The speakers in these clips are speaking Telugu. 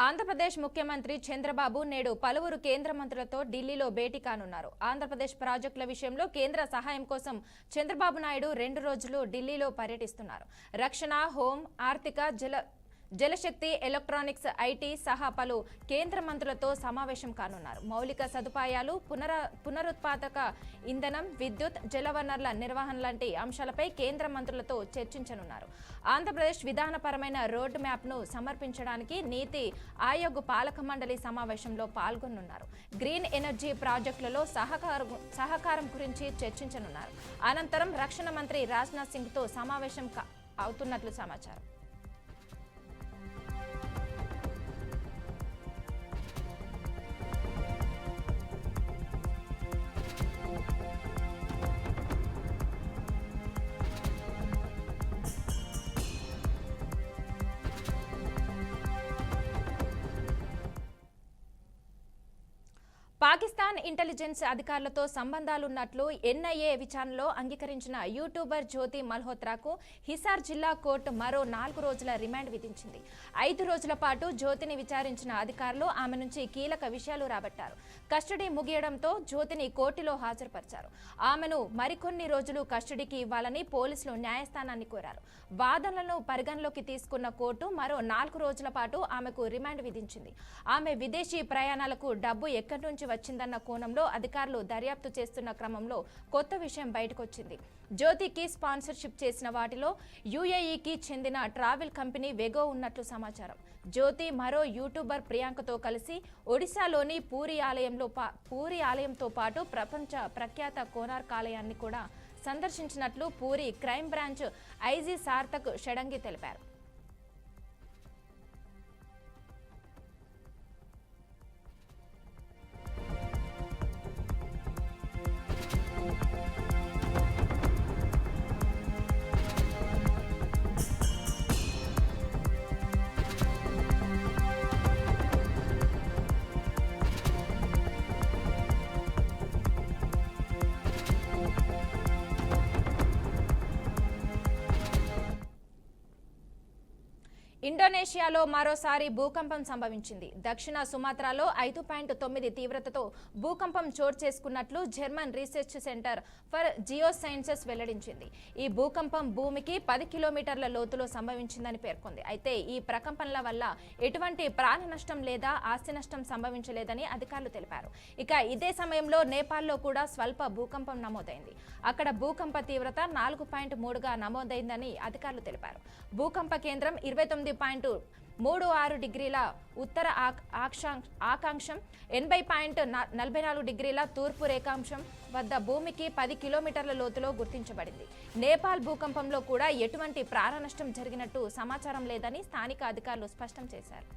ఆంధ్రప్రదేశ్ ముఖ్యమంత్రి చంద్రబాబు నేడు పలువురు కేంద్ర మంత్రులతో ఢిల్లీలో భేటీ కానున్నారు. ఆంధ్రప్రదేశ్ ప్రాజెక్టుల విషయంలో కేంద్ర సహాయం కోసం చంద్రబాబు నాయుడు 2 రోజులు ఢిల్లీలో పర్యటిస్తున్నారు. రక్షణ, హోం, ఆర్థిక, జలశక్తి, ఎలక్ట్రానిక్స్, ఐటీ సహా పలు కేంద్ర మంత్రులతో సమావేశం కానున్నారు. మౌలిక సదుపాయాలు, పునరుత్పాదక ఇంధనం, విద్యుత్, జలవనరుల నిర్వహణ లాంటి అంశాలపై కేంద్ర మంత్రులతో చర్చించనున్నారు. ఆంధ్రప్రదేశ్ విధానపరమైన రోడ్ మ్యాప్ను సమర్పించడానికి నీతి ఆయోగ్ పాలక మండలి సమావేశంలో పాల్గొనున్నారు. గ్రీన్ ఎనర్జీ ప్రాజెక్టులలో సహకారం గురించి చర్చించనున్నారు. అనంతరం రక్షణ మంత్రి రాజ్నాథ్ సింగ్తో సమావేశం అవుతున్నట్లు సమాచారం. పాకిస్తాన్ ఇంటెలిజెన్స్ అధికారులతో సంబంధాలున్నట్లు ఎన్ఐఏ విచారణలో అంగీకరించిన యూట్యూబర్ జ్యోతి మల్హోత్రాకు హిసార్ జిల్లా కోర్టు మరో 4 రోజుల రిమాండ్ విధించింది. 5 రోజుల పాటు జ్యోతిని విచారించిన అధికారులు ఆమె నుంచి కీలక విషయాలు రాబట్టారు. కస్టడీ ముగియడంతో జ్యోతిని కోర్టులో హాజరుపరిచారు. ఆమెను మరికొన్ని రోజులు కస్టడీకి ఇవ్వాలని పోలీసులు న్యాయస్థానాన్ని కోరారు. వాదనలను పరిగణలోకి తీసుకున్న కోర్టు మరో 4 రోజుల పాటు ఆమెకు రిమాండ్ విధించింది. ఆమె విదేశీ ప్రయాణాలకు డబ్బు ఎక్కడి నుంచి వచ్చిందన్న కోణంలో అధికారులు దర్యాప్తు చేస్తున్న క్రమంలో కొత్త విషయం బయటకొచ్చింది. జ్యోతికి స్పాన్సర్షిప్ చేసిన వాటిలో యుఏఈకి చెందిన ట్రావెల్ కంపెనీ వెగో ఉన్నట్లు సమాచారం. జ్యోతి మరో యూట్యూబర్ ప్రియాంకతో కలిసి ఒడిశాలోని పూరి ఆలయంతో పాటు ప్రపంచ ప్రఖ్యాత కోనార్క్ ఆలయాన్ని కూడా సందర్శించినట్లు Puri crime branch IG Sarthak Shadangi తెలిపారు. ఇండోనేషియాలో మరోసారి భూకంపం సంభవించింది. దక్షిణ సుమాత్రాలో 5.9 తీవ్రతతో భూకంపం చోటు చేసుకున్నట్లు German Research Centre for Geosciences వెల్లడించింది. ఈ భూకంపం భూమికి 10 కిలోమీటర్ల లోతులో సంభవించిందని పేర్కొంది. అయితే ఈ ప్రకంపనల వల్ల ఎటువంటి ప్రాణ నష్టం లేదా ఆస్తి నష్టం సంభవించలేదని అధికారులు తెలిపారు. ఇక ఇదే సమయంలో నేపాల్లో కూడా స్వల్ప భూకంపం నమోదైంది. అక్కడ భూకంప తీవ్రత 4.3గా నమోదైందని అధికారులు తెలిపారు. భూకంప కేంద్రం 29.36 డిగ్రీల ఉత్తర ఆకాంక్షం, 80.44 డిగ్రీల తూర్పు రేఖాంశం వద్ద భూమికి 10 కిలోమీటర్ల లోతులో గుర్తించబడింది. నేపాల్ భూకంపంలో కూడా ఎటువంటి ప్రాణ నష్టం జరిగినట్టు సమాచారం లేదని స్థానిక అధికారులు స్పష్టం చేశారు.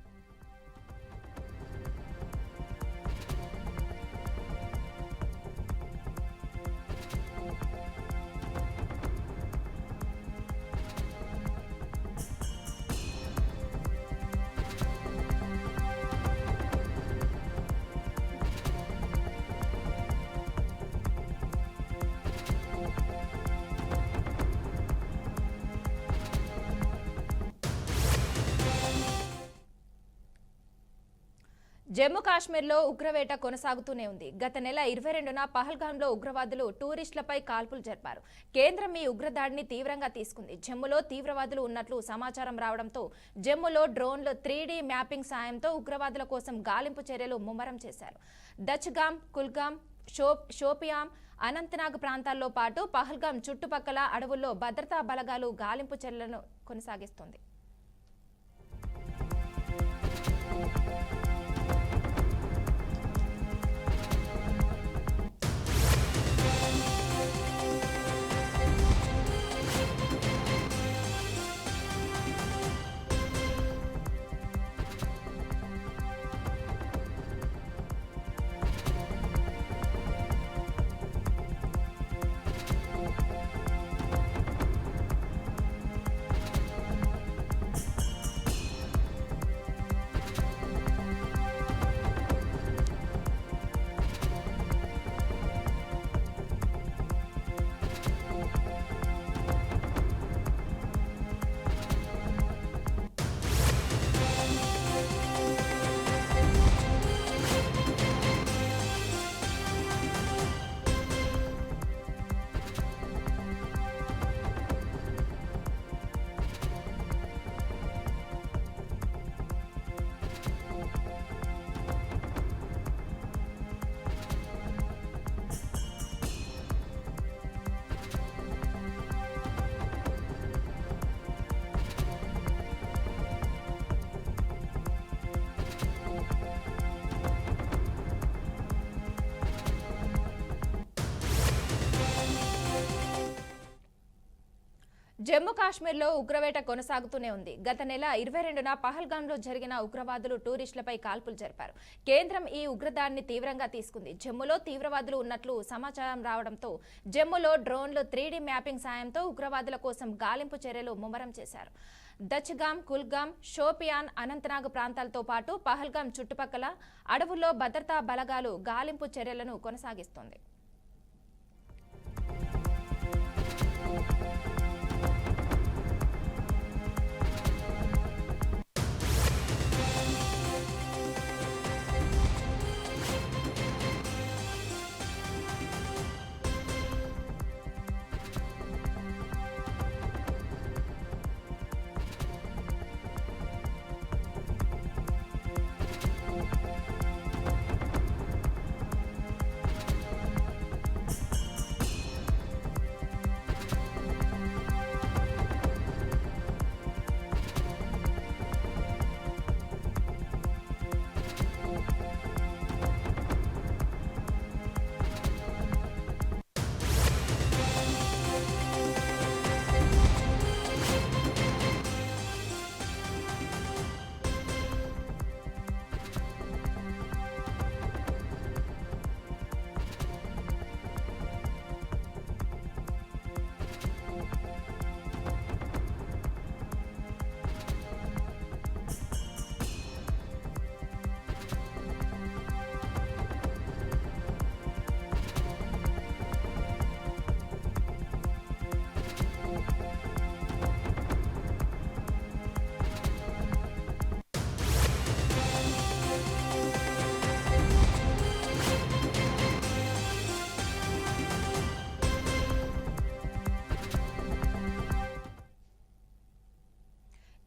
జమ్మూ కాశ్మీర్లో ఉగ్రవేట కొనసాగుతూనే ఉంది. గత నెల 22న పహల్గామ్లో ఉగ్రవాదులు టూరిస్టులపై కాల్పులు జరిపారు. కేంద్రం ఈ ఉగ్రదాడిని తీవ్రంగా తీసుకుంది. జమ్మూలో తీవ్రవాదులు ఉన్నట్లు సమాచారం రావడంతో జమ్మూలో డ్రోన్లు 3D మ్యాపింగ్ సాయంతో ఉగ్రవాదుల కోసం గాలింపు చర్యలు ముమ్మరం చేశారు. దచ్గామ్, కుల్గామ్, షోపియాం, అనంతనాగ్ ప్రాంతాల్లో పాటు పహల్గామ్ చుట్టుపక్కల అడవుల్లో భద్రతా బలగాలు గాలింపు చర్యలను కొనసాగిస్తుంది. జమ్మూ కాశ్మీర్లో ఉగ్రవేట కొనసాగుతూనే ఉంది. గత నెల 22న పహల్గాంలో జరిగిన ఉగ్రవాదులు టూరిస్టులపై కాల్పులు జరిపారు. కేంద్రం ఈ ఉగ్రదాడిని తీవ్రంగా తీసుకుంది. జమ్మూలో తీవ్రవాదులు ఉన్నట్లు సమాచారం రావడంతో జమ్మూలో డ్రోన్లు 3D మ్యాపింగ్ సాయంతో ఉగ్రవాదుల కోసం గాలింపు చర్యలు ముమ్మరం చేశారు. దచ్గాం, కుల్గాం, షోపియాన్, అనంతనాగ్ ప్రాంతాలతో పాటు పహల్గాం చుట్టుపక్కల అడవుల్లో భద్రతా బలగాలు గాలింపు చర్యలను కొనసాగిస్తోంది.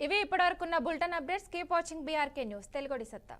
ఇవి ఇప్పటివరకున్న bulletin updates. Keep watching BRK news తెలుగుడి సత్తా.